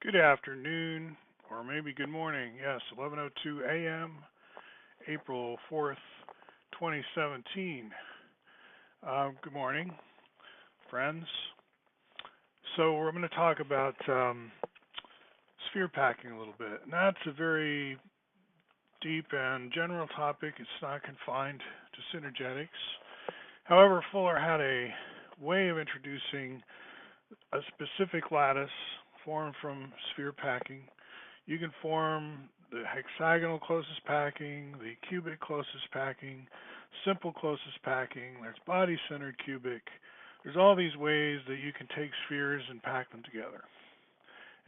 Good afternoon, or maybe good morning. Yes, 11:02 a.m., April 4th, 2017. Good morning, friends. So we're going to talk about sphere packing a little bit. And that's a very deep and general topic. It's not confined to synergetics. However, Fuller had a way of introducing a specific lattice formed from sphere packing. You can form the hexagonal closest packing, the cubic closest packing, simple closest packing, there's body-centered cubic. There's all these ways that you can take spheres and pack them together.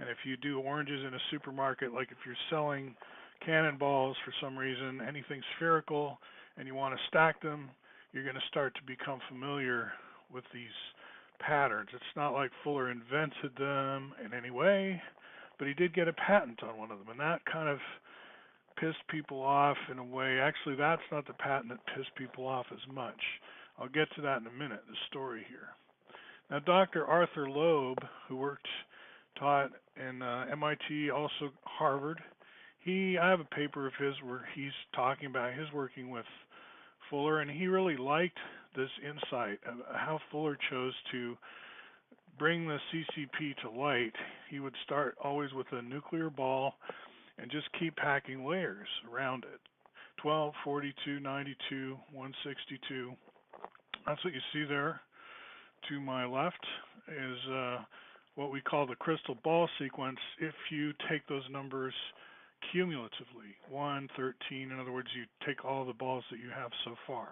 And if you do oranges in a supermarket, like if you're selling cannonballs for some reason, anything spherical, and you want to stack them, you're going to start to become familiar with these patterns. It's not like Fuller invented them in any way, but he did get a patent on one of them, and that kind of pissed people off in a way. Actually, that's not the patent that pissed people off as much. I'll get to that in a minute, the story here. Now, Dr. Arthur Loeb, who taught in MIT, also Harvard, I have a paper of his where he's talking about his working with Fuller, and he really liked this insight of how Fuller chose to bring the CCP to light. He would start always with a nuclear ball and just keep packing layers around it. 12, 42, 92, 162. That's what you see there to my left is what we call the crystal ball sequence if you take those numbers cumulatively. 1, 13, in other words, you take all the balls that you have so far.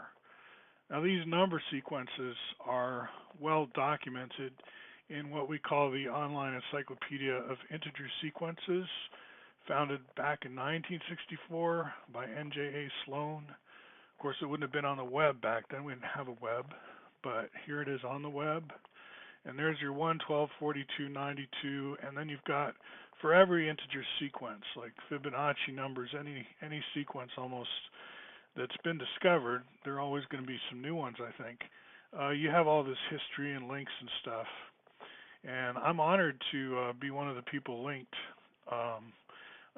Now these number sequences are well documented in what we call the Online Encyclopedia of Integer Sequences, founded back in 1964 by N.J.A. Sloan. Of course, it wouldn't have been on the web back then. We didn't have a web, but here it is on the web. And there's your 1, 12, 42, 92, and then you've got, for every integer sequence, like Fibonacci numbers, any sequence almost that's been discovered, there are always going to be some new ones, I think. You have all this history and links and stuff. And I'm honored to be one of the people linked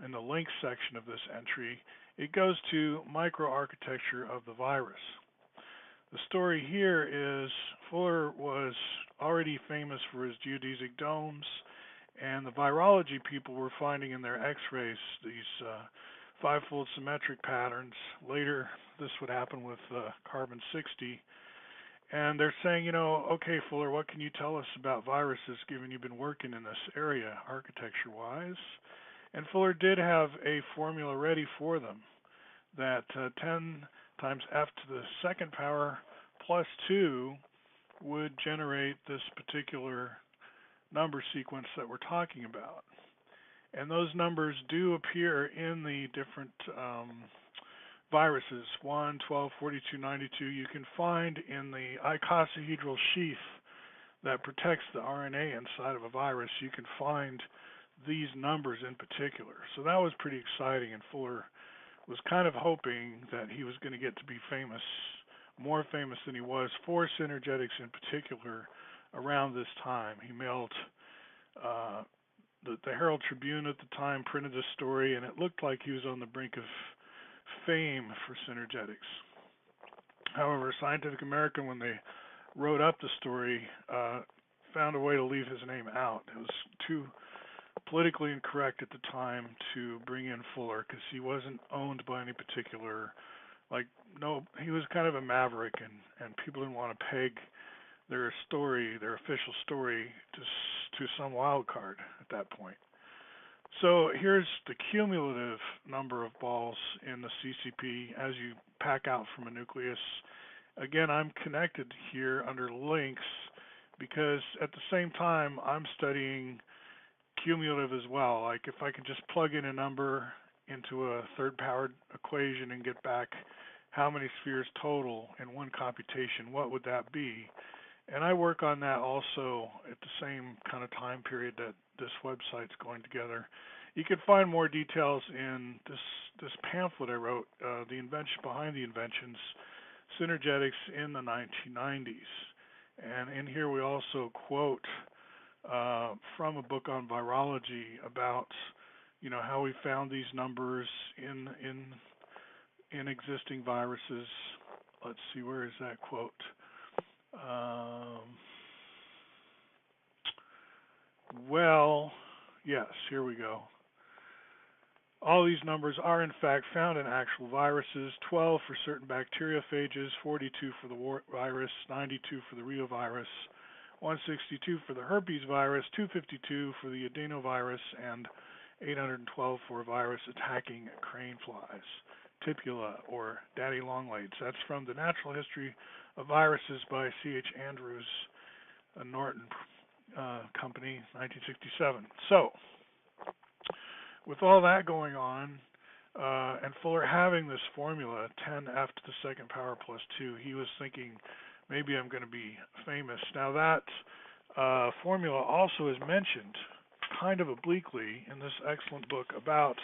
in the links section of this entry. It goes to Microarchitecture of the Virus. The story here is Fuller was already famous for his geodesic domes, and the virology people were finding in their x-rays these five-fold symmetric patterns. Later, this would happen with carbon-60. And they're saying, okay, Fuller, what can you tell us about viruses, given you've been working in this area, architecture-wise? And Fuller did have a formula ready for them, that 10 times f to the second power plus 2 would generate this particular number sequence that we're talking about. And those numbers do appear in the different viruses, 1, 12, 42, 92. You can find in the icosahedral sheath that protects the RNA inside of a virus, you can find these numbers in particular. So that was pretty exciting, and Fuller was kind of hoping that he was going to get to be famous, more famous than he was, for synergetics in particular around this time. He mailed the Herald Tribune at the time, printed a story, and it looked like he was on the brink of fame for synergetics. However, Scientific American, when they wrote up the story, found a way to leave his name out. It was too politically incorrect at the time to bring in Fuller because he wasn't owned by any particular, he was kind of a maverick, and people didn't want to peg their story, their official story, to some wild card at that point. So here's the cumulative number of balls in the CCP as you pack out from a nucleus. Again, I'm connected here under links because at the same time I'm studying cumulative as well. Like if I can just plug in a number into a third-powered equation and get back how many spheres total in one computation, what would that be? And I work on that also at the same kind of time period that this website's going together. You can find more details in this pamphlet I wrote, The Invention Behind the Inventions, Synergetics in the 1990s. And in here we also quote from a book on virology about, how we found these numbers in existing viruses. Let's see, where is that quote? Well, yes, here we go. All these numbers are in fact found in actual viruses: 12 for certain bacteriophages, 42 for the virus, 92 for the reovirus, 162 for the herpes virus, 252 for the adenovirus, and 812 for a virus attacking crane flies, tipula, or daddy longlegs. That's from The Natural History of Viruses by C.H. Andrews, a Norton company, 1967. So, with all that going on, and Fuller having this formula, 10f to the second power plus 2, he was thinking, maybe I'm going to be famous. Now that formula also is mentioned kind of obliquely in this excellent book about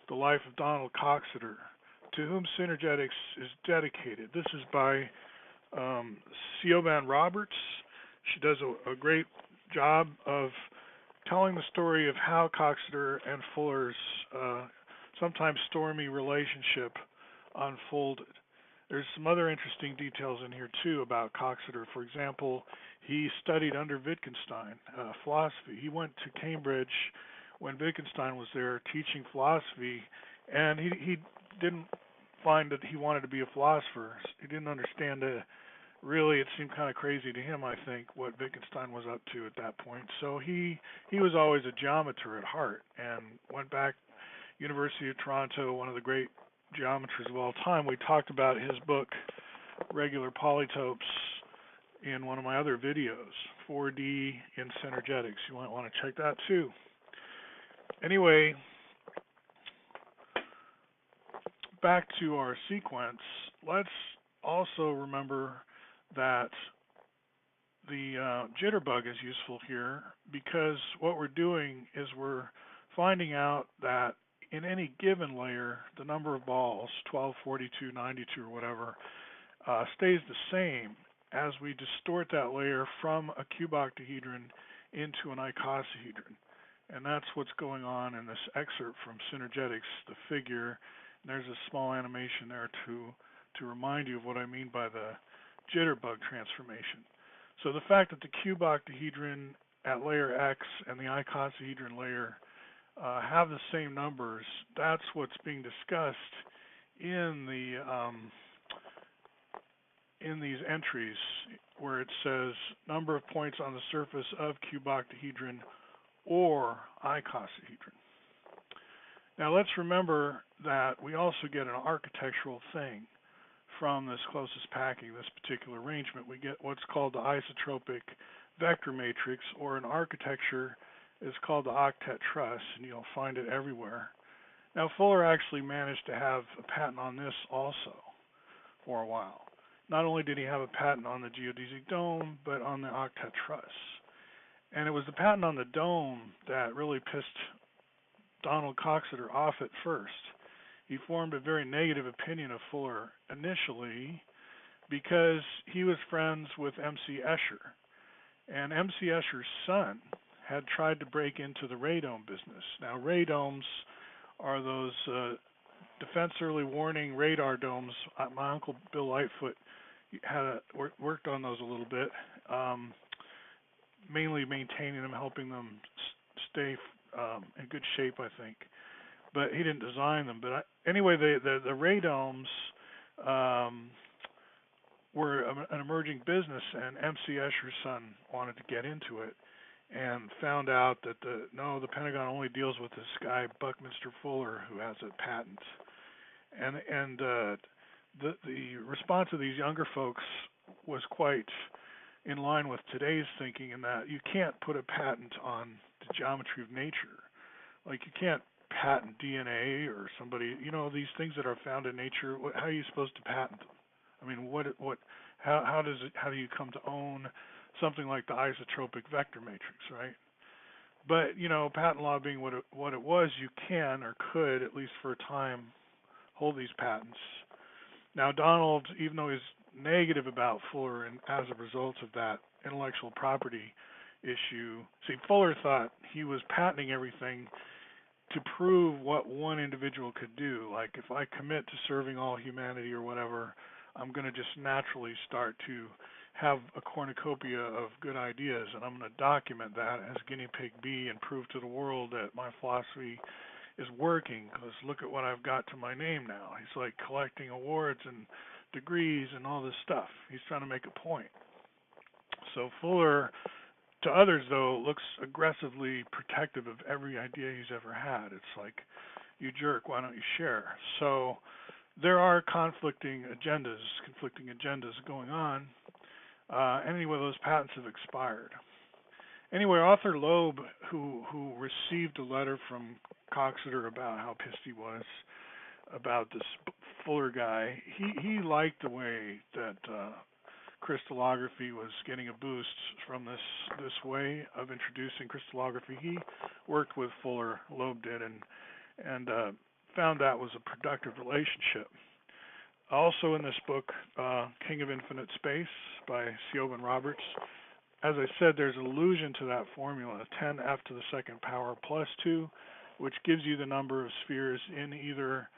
the life of Donald Coxeter, to whom Synergetics is dedicated. This is by Siobhan Roberts. She does a great job of telling the story of how Coxeter and Fuller's sometimes stormy relationship unfolded. There's some other interesting details in here too about Coxeter. For example, he studied under Wittgenstein philosophy. He went to Cambridge when Wittgenstein was there teaching philosophy, and he didn't find that he wanted to be a philosopher. He didn't understand really, it seemed kind of crazy to him, I think, what Wittgenstein was up to at that point. So he was always a geometer at heart, and went back University of Toronto, one of the great geometers of all time. We talked about his book, Regular Polytopes, in one of my other videos, 4D in Synergetics. You might want to check that too. Anyway, back to our sequence. Let's also remember that the jitterbug is useful here, because what we're doing is we're finding out that in any given layer, the number of balls, 12, 42, 92, or whatever, stays the same as we distort that layer from a cuboctahedron into an icosahedron. And that's what's going on in this excerpt from Synergetics, the figure. And there's a small animation there to remind you of what I mean by the Jitterbug transformation. So the fact that the cuboctahedron at layer X and the icosahedron layer have the same numbers, that's what's being discussed in these entries, where it says number of points on the surface of cuboctahedron or icosahedron. Now let's remember that we also get an architectural thing from this closest packing, this particular arrangement. We get what's called the isotropic vector matrix, or in architecture is called the Octet Truss, and you'll find it everywhere. Now Fuller actually managed to have a patent on this also for a while. Not only did he have a patent on the geodesic dome, but on the Octet Truss. And it was the patent on the dome that really pissed Donald Coxeter off at first. He formed a very negative opinion of Fuller initially because he was friends with M.C. Escher. And M.C. Escher's son had tried to break into the radome business. Now, radomes are those defense early warning radar domes. My uncle Bill Lightfoot had worked on those a little bit, mainly maintaining them, helping them stay in good shape, I think. But he didn't design them. But anyway, the radomes were an emerging business, and M.C. Escher's son wanted to get into it, and found out that the Pentagon only deals with this guy Buckminster Fuller, who has a patent. And the response of these younger folks was quite in line with today's thinking, in that you can't put a patent on the geometry of nature. Like, you can't patent DNA or somebody, these things that are found in nature. How are you supposed to patent them? I mean, how do you come to own something like the isotropic vector matrix, right? But patent law being what it was, you can or could, at least for a time, hold these patents. Now Donald, even though he's negative about Fuller, and as a result of that intellectual property issue. See, Fuller thought he was patenting everything to prove what one individual could do. Like, if I commit to serving all humanity or whatever, I'm going to just naturally start to have a cornucopia of good ideas, and I'm going to document that as guinea pig B and prove to the world that my philosophy is working, because look at what I've got to my name now. He's like collecting awards and degrees and all this stuff. He's trying to make a point. So Fuller, to others though, looks aggressively protective of every idea he's ever had. It's like, you jerk, why don't you share? So there are conflicting agendas going on. Anyway, those patents have expired. Anyway, author Loeb, who received a letter from Coxeter about how pissed he was about this Fuller guy, he liked the way that crystallography was getting a boost from this way of introducing crystallography. He worked with Fuller, Loeb did, and found that was a productive relationship. Also in this book, King of Infinite Space by Siobhan Roberts, as I said, there's allusion to that formula, 10f to the second power plus 2, which gives you the number of spheres in either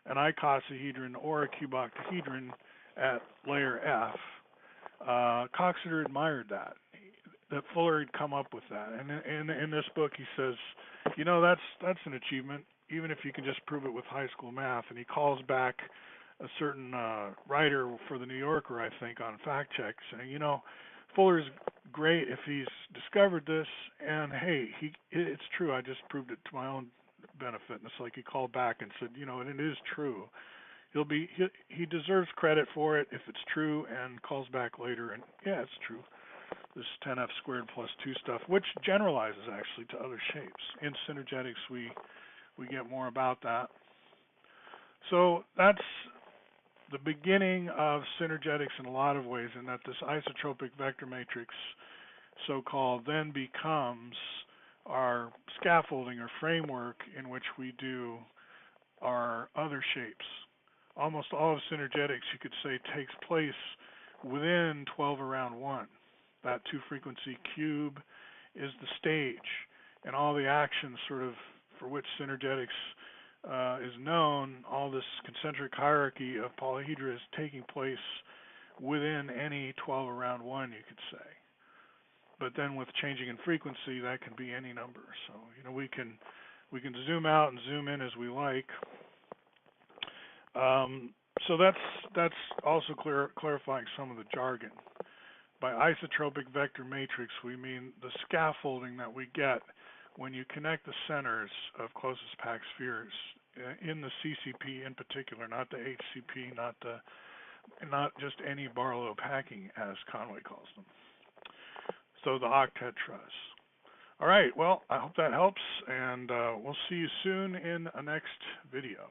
an icosahedron or a cuboctahedron at layer F. Coxeter admired that Fuller had come up with that. And in this book he says, you know, that's an achievement, even if you can just prove it with high school math. And he calls back a certain writer for the New Yorker, I think, on fact check, saying, you know, Fuller's great if he's discovered this, and hey, it's true, I just proved it to my own benefit. And it's like he called back and said, you know, and it is true. He deserves credit for it if it's true, and calls back later and yeah, it's true. This 10f squared plus 2 stuff, which generalizes actually to other shapes. In Synergetics we get more about that. So that's the beginning of synergetics in a lot of ways, in that this isotropic vector matrix, so-called, then becomes our scaffolding or framework in which we do our other shapes. Almost all of synergetics, you could say, takes place within 12 around 1. That 2-frequency cube is the stage, and all the actions sort of for which synergetics is known, all this concentric hierarchy of polyhedra is taking place within any 12 around 1, you could say. But then with changing in frequency, that can be any number. So, you know, we can zoom out and zoom in as we like. So that's also clarifying some of the jargon. By isotropic vector matrix, we mean the scaffolding that we get when you connect the centers of closest packed spheres in the CCP in particular, not the HCP, not just any Barlow packing, as Conway calls them. So the Octet Truss. All right, well, I hope that helps, and we'll see you soon in a next video.